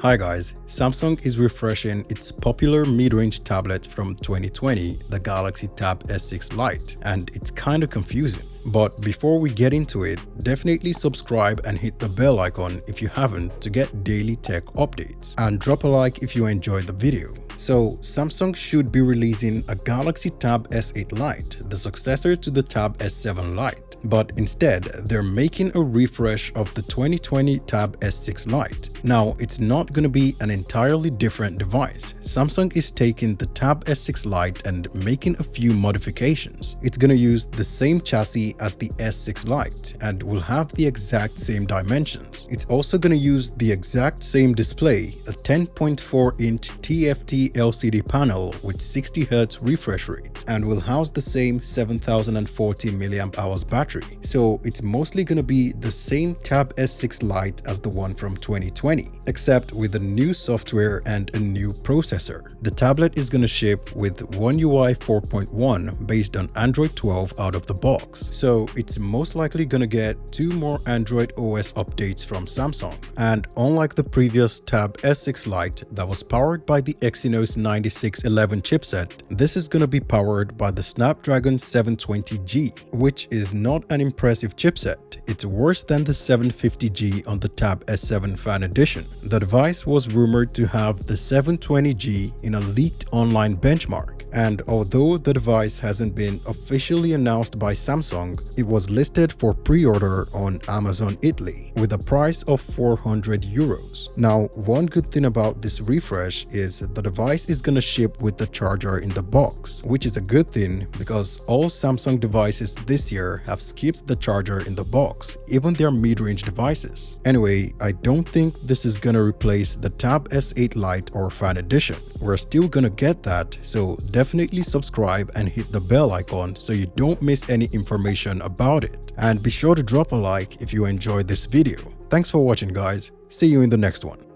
Hi guys, Samsung is refreshing its popular mid-range tablet from 2020, the Galaxy Tab S6 Lite, and it's kinda confusing. But before we get into it, definitely subscribe and hit the bell icon if you haven't to get daily tech updates, and drop a like if you enjoyed the video. So, Samsung should be releasing a Galaxy Tab S8 Lite, the successor to the Tab S7 Lite, but instead they're making a refresh of the 2020 Tab S6 Lite. Now, it's not going to be an entirely different device. Samsung is taking the Tab S6 Lite and making a few modifications. It's going to use the same chassis as the S6 Lite and will have the exact same dimensions. It's also going to use the exact same display, a 10.4-inch TFT LCD panel with 60Hz refresh rate, and will house the same 7040 mAh battery. So it's mostly going to be the same Tab S6 Lite as the one from 2020, except with a new software and a new processor. The tablet is going to ship with One UI 4.1 based on Android 12 out of the box. So it's most likely going to get 2 more Android OS updates from Samsung. And unlike the previous Tab S6 Lite that was powered by the Exynos 9611 chipset, this is going to be powered by the Snapdragon 720G, which is not an impressive chipset. It's worse than the 750G on the Tab S7 Fan Edition. The device was rumored to have the 720G in a leaked online benchmark, and although the device hasn't been officially announced by Samsung, it was listed for pre-order on Amazon Italy with a price of 400 euros. Now, one good thing about this refresh is the device is going to ship with the charger in the box, which is a good thing because all Samsung devices this year have skipped the charger in the box, even their mid-range devices. Anyway, I don't think this is going to replace the Tab S8 Lite or Fan Edition. We're still going to get that, so definitely subscribe and hit the bell icon so you don't miss any information about it. And be sure to drop a like if you enjoyed this video. Thanks for watching guys, see you in the next one.